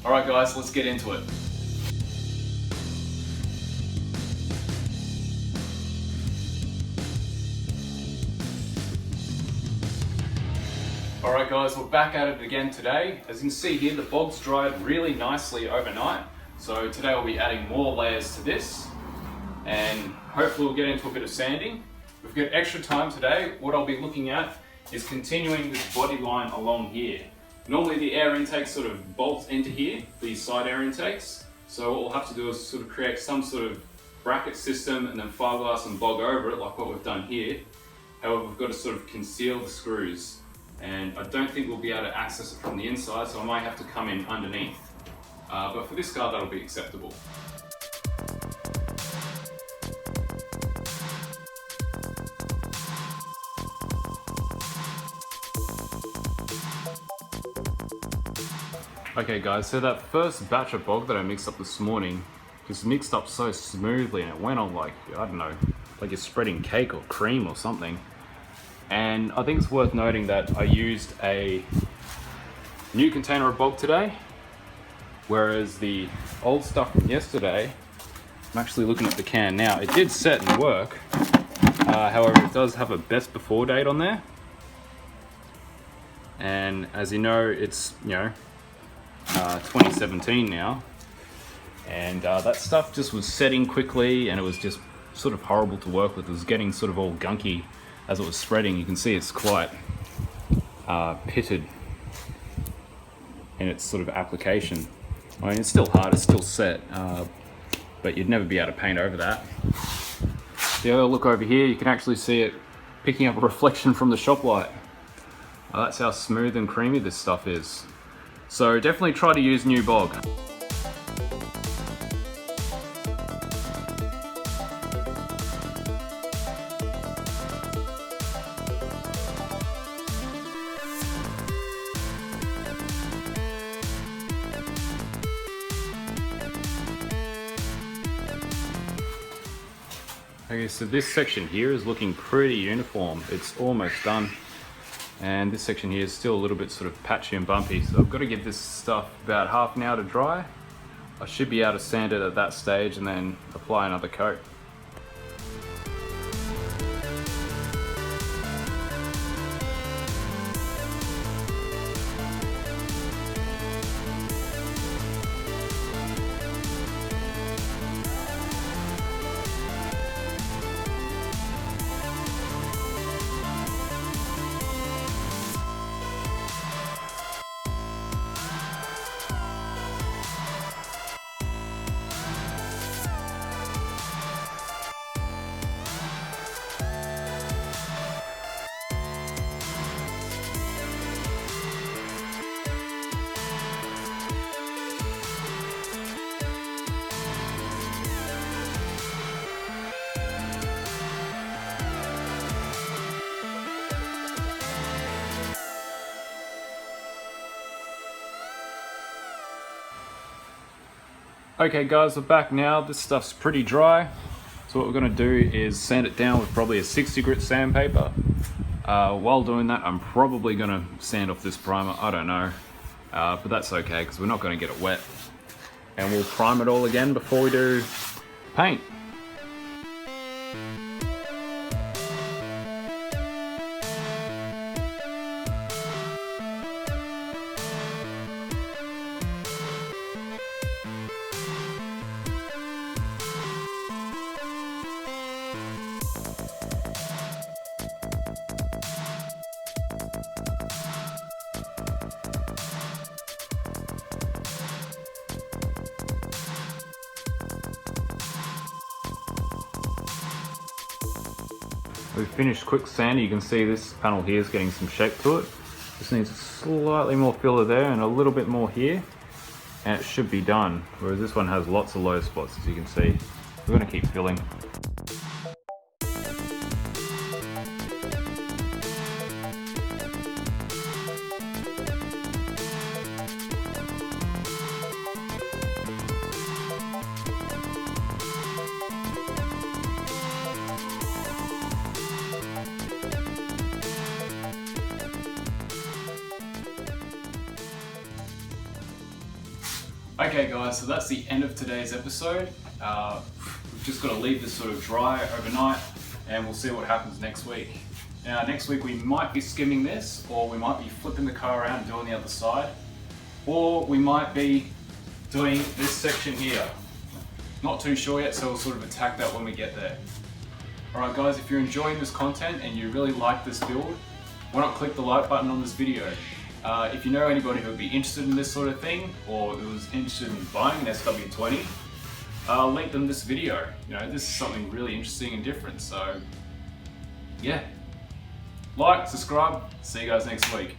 Alright guys, let's get into it. Alright guys, we're back at it again today. As you can see here, the bog's dried really nicely overnight. So today I'll be adding more layers to this and hopefully we'll get into a bit of sanding. We've got extra time today. What I'll be looking at is continuing this body line along here. Normally the air intake sort of bolts into here, these side air intakes. So what we'll have to do is sort of create some sort of bracket system and then fiberglass and bog over it like what we've done here. However, we've got to sort of conceal the screws. And I don't think we'll be able to access it from the inside, so I might have to come in underneath. But for this car, that'll be acceptable. Okay guys, so that first batch of bog that I mixed up this morning just mixed up so smoothly and it went on like, I don't know, like you're spreading cake or cream or something. And I think it's worth noting that I used a new container of bog today, whereas the old stuff from yesterday, I'm actually looking at the can now, it did set and work. However, it does have a best before date on there. And as you know, it's, 2017 now. And that stuff just was setting quickly and it was just sort of horrible to work with. It was getting sort of all gunky. As it was spreading, you can see it's quite pitted in its sort of application. I mean, it's still hard, it's still set, but you'd never be able to paint over that. The other look over here, you can actually see it picking up a reflection from the shop light. That's how smooth and creamy this stuff is. So definitely try to use new bog. Okay, so this section here is looking pretty uniform. It's almost done. And this section here is still a little bit sort of patchy and bumpy. So I've got to give this stuff about half an hour to dry. I should be able to sand it at that stage and then apply another coat. Okay guys, we're back now. This stuff's pretty dry. So what we're gonna do is sand it down with probably a 60 grit sandpaper. While doing that, I'm probably gonna sand off this primer, I don't know. But that's okay, because we're not gonna get it wet. And we'll prime it all again before we do paint. We've finished quick sanding. You can see this panel here is getting some shape to it. Just needs slightly more filler there and a little bit more here, and it should be done. Whereas this one has lots of low spots, as you can see. We're going to keep filling. Okay guys, so that's the end of today's episode. We've just got to leave this sort of dry overnight and we'll see what happens next week. Now next week we might be skimming this, or we might be flipping the car around and doing the other side, or we might be doing this section here. Not too sure yet, so we'll sort of attack that when we get there. Alright guys, if you're enjoying this content and you really like this build, why not click the like button on this video? If you know anybody who would be interested in this sort of thing, or who is interested in buying an SW20, link them this video. You know, this is something really interesting and different, so yeah. Like, subscribe, see you guys next week.